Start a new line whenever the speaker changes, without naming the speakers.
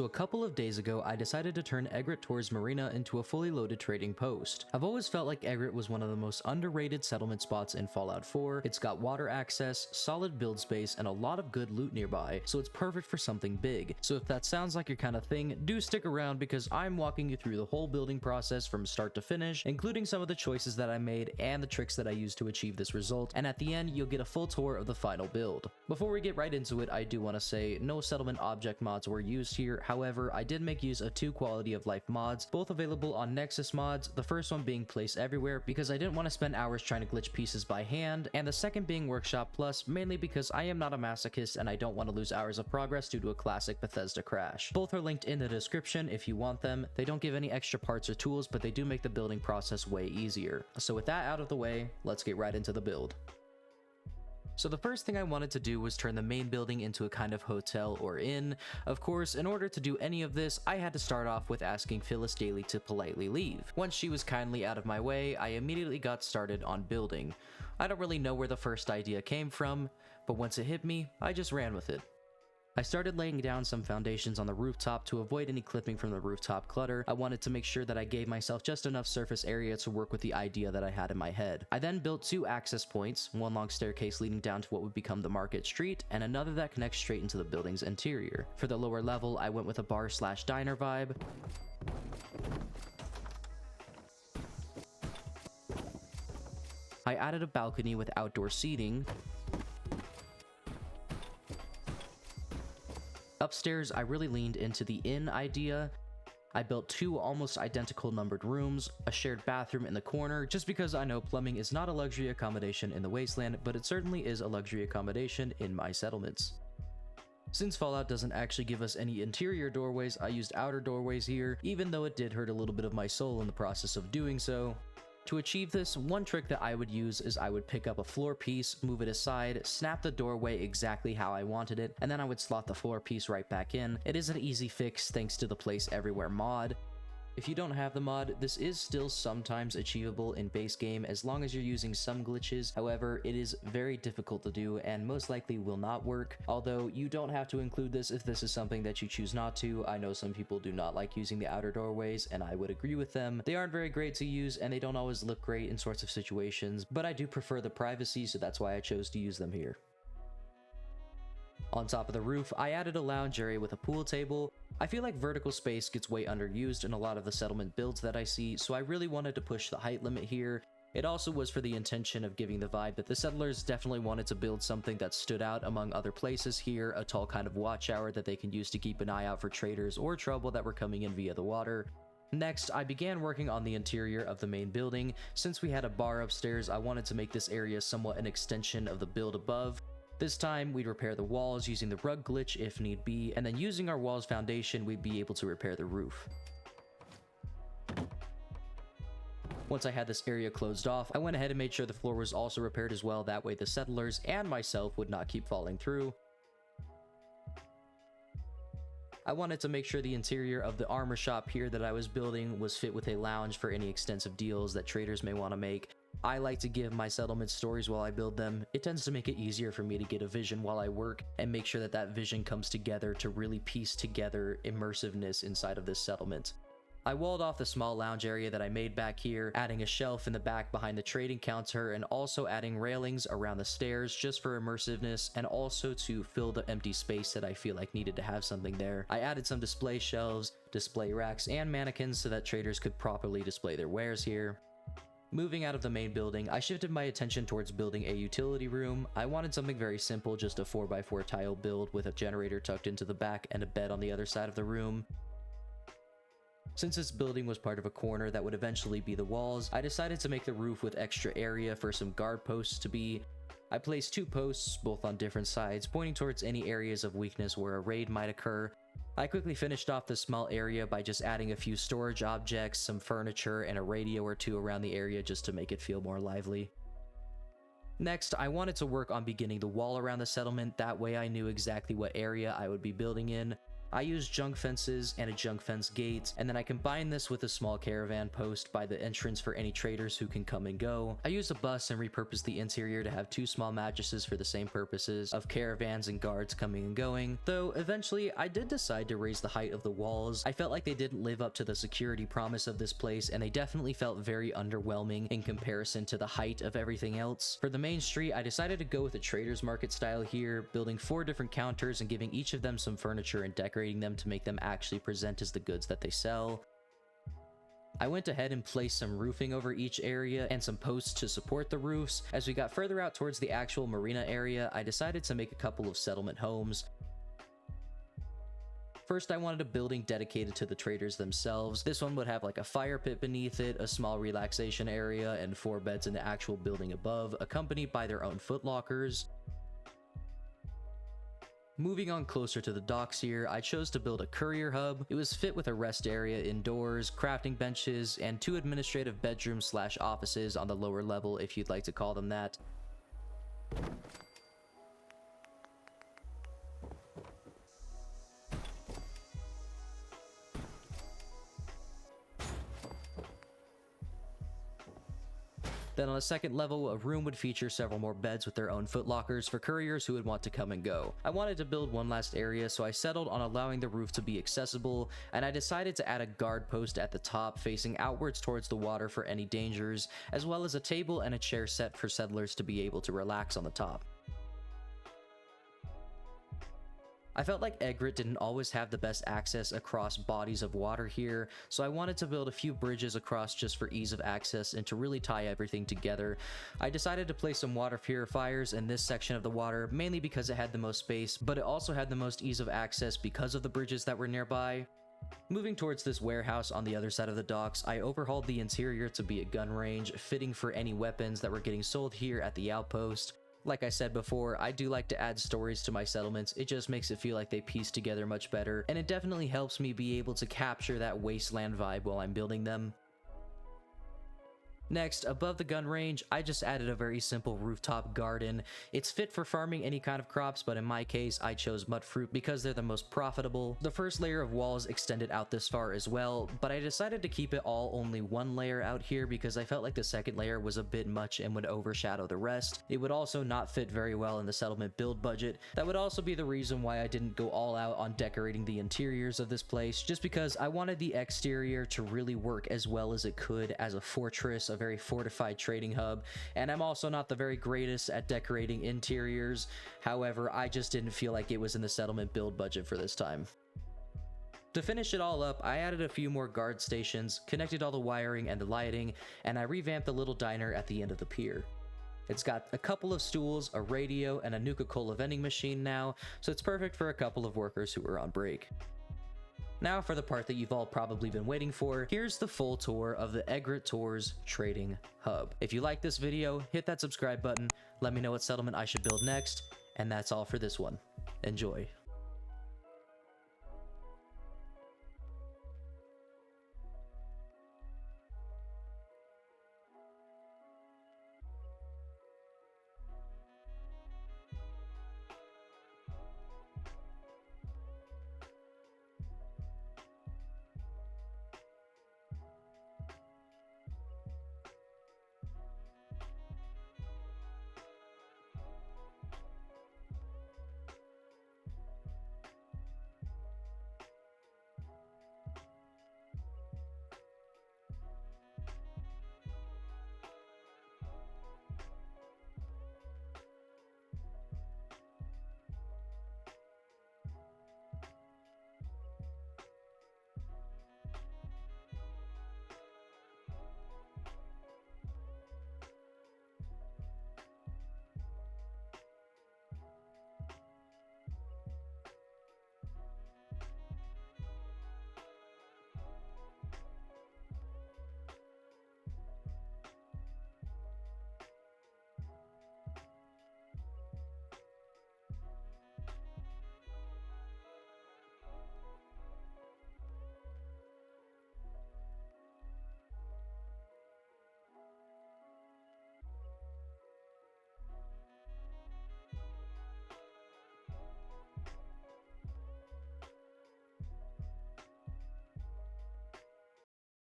So a couple of days ago, I decided to turn Egret Tours Marina into a fully loaded trading post. I've always felt like Egret was one of the most underrated settlement spots in Fallout 4. It's got water access, solid build space, and a lot of good loot nearby, so it's perfect for something big. So if that sounds like your kind of thing, do stick around because I'm walking you through the whole building process from start to finish, including some of the choices that I made and the tricks that I used to achieve this result, and at the end, you'll get a full tour of the final build. Before we get right into it, I do want to say no settlement object mods were used here. However, I did make use of 2 quality of life mods, both available on Nexus mods, the first one being Place Everywhere because I didn't want to spend hours trying to glitch pieces by hand, and the second being Workshop Plus, mainly because I am not a masochist and I don't want to lose hours of progress due to a classic Bethesda crash. Both are linked in the description if you want them. They don't give any extra parts or tools, but they do make the building process way easier. So with that out of the way, let's get right into the build. So the first thing I wanted to do was turn the main building into a kind of hotel or inn. Of course, in order to do any of this, I had to start off with asking Phyllis Daly to politely leave. Once she was kindly out of my way, I immediately got started on building. I don't really know where the first idea came from, but once it hit me, I just ran with it. I started laying down some foundations on the rooftop to avoid any clipping from the rooftop clutter. I wanted to make sure that I gave myself just enough surface area to work with the idea that I had in my head. I then built 2 access points, one long staircase leading down to what would become the market street, and another that connects straight into the building's interior. For the lower level, I went with a bar/diner vibe. I added a balcony with outdoor seating. Upstairs, I really leaned into the inn idea. I built 2 almost identical numbered rooms, a shared bathroom in the corner, just because I know plumbing is not a luxury accommodation in the wasteland, but it certainly is a luxury accommodation in my settlements. Since Fallout doesn't actually give us any interior doorways, I used outer doorways here, even though it did hurt a little bit of my soul in the process of doing so. To achieve this, one trick that I would use is I would pick up a floor piece, move it aside, snap the doorway exactly how I wanted it, and then I would slot the floor piece right back in. It is an easy fix thanks to the Place Everywhere mod. If you don't have the mod, this is still sometimes achievable in base game as long as you're using some glitches. However, it is very difficult to do and most likely will not work, although you don't have to include this if this is something that you choose not to. I know some people do not like using the outer doorways, and I would agree with them. They aren't very great to use and they don't always look great in sorts of situations, but I do prefer the privacy, so that's why I chose to use them here. On top of the roof, I added a lounge area with a pool table. I feel like vertical space gets way underused in a lot of the settlement builds that I see, so I really wanted to push the height limit here. It also was for the intention of giving the vibe that the settlers definitely wanted to build something that stood out among other places here, a tall kind of watchtower that they can use to keep an eye out for traders or trouble that were coming in via the water. Next, I began working on the interior of the main building. Since we had a bar upstairs, I wanted to make this area somewhat an extension of the build above. This time, we'd repair the walls using the rug glitch if need be, and then using our wall's foundation, we'd be able to repair the roof. Once I had this area closed off, I went ahead and made sure the floor was also repaired as well, that way the settlers and myself would not keep falling through. I wanted to make sure the interior of the armor shop here that I was building was fit with a lounge for any extensive deals that traders may want to make. I like to give my settlement stories while I build them. It tends to make it easier for me to get a vision while I work and make sure that that vision comes together to really piece together immersiveness inside of this settlement. I walled off the small lounge area that I made back here, adding a shelf in the back behind the trading counter and also adding railings around the stairs just for immersiveness and also to fill the empty space that I feel like needed to have something there. I added some display shelves, display racks, and mannequins so that traders could properly display their wares here. Moving out of the main building, I shifted my attention towards building a utility room. I wanted something very simple, just a 4x4 tile build with a generator tucked into the back and a bed on the other side of the room. Since this building was part of a corner that would eventually be the walls, I decided to make the roof with extra area for some guard posts to be. I placed 2 posts, both on different sides, pointing towards any areas of weakness where a raid might occur. I quickly finished off this small area by just adding a few storage objects, some furniture, and a radio or 2 around the area just to make it feel more lively. Next, I wanted to work on beginning the wall around the settlement, that way I knew exactly what area I would be building in. I used junk fences and a junk fence gate, and then I combined this with a small caravan post by the entrance for any traders who can come and go. I used a bus and repurposed the interior to have 2 small mattresses for the same purposes of caravans and guards coming and going, though eventually I did decide to raise the height of the walls. I felt like they didn't live up to the security promise of this place, and they definitely felt very underwhelming in comparison to the height of everything else. For the main street, I decided to go with a trader's market style here, building 4 different counters and giving each of them some furniture and decorating them to make them actually present as the goods that they sell. I went ahead and placed some roofing over each area and some posts to support the roofs. As we got further out towards the actual marina area, I decided to make a couple of settlement homes. First, I wanted a building dedicated to the traders themselves. This one would have like a fire pit beneath it, a small relaxation area, and 4 beds in the actual building above, accompanied by their own footlockers. Moving on closer to the docks here, I chose to build a courier hub. It was fit with a rest area indoors, crafting benches, and 2 administrative bedrooms / offices on the lower level, if you'd like to call them that. Then on the second level, a room would feature several more beds with their own footlockers for couriers who would want to come and go. I wanted to build one last area, so I settled on allowing the roof to be accessible, and I decided to add a guard post at the top facing outwards towards the water for any dangers, as well as a table and a chair set for settlers to be able to relax on the top. I felt like Egret didn't always have the best access across bodies of water here, so I wanted to build a few bridges across just for ease of access and to really tie everything together. I decided to place some water purifiers in this section of the water, mainly because it had the most space, but it also had the most ease of access because of the bridges that were nearby. Moving towards this warehouse on the other side of the docks, I overhauled the interior to be a gun range, fitting for any weapons that were getting sold here at the outpost. Like I said before, I do like to add stories to my settlements. It just makes it feel like they piece together much better, and it definitely helps me be able to capture that wasteland vibe while I'm building them. Next, above the gun range, I just added a very simple rooftop garden. It's fit for farming any kind of crops, but in my case, I chose mud fruit because they're the most profitable. The first layer of walls extended out this far as well, but I decided to keep it all only 1 layer out here because I felt like the second layer was a bit much and would overshadow the rest. It would also not fit very well in the settlement build budget. That would also be the reason why I didn't go all out on decorating the interiors of this place, just because I wanted the exterior to really work as well as it could as a fortress, a very fortified trading hub, and I'm also not the very greatest at decorating interiors. However, I just didn't feel like it was in the settlement build budget for this time. To finish it all up, I added a few more guard stations, connected all the wiring and the lighting, and I revamped the little diner at the end of the pier. It's got a couple of stools, a radio, and a Nuka-Cola vending machine now, so it's perfect for a couple of workers who are on break. Now for the part that you've all probably been waiting for, here's the full tour of the Egret Tours Trading Hub. If you like this video, hit that subscribe button, let me know what settlement I should build next, and that's all for this one. Enjoy.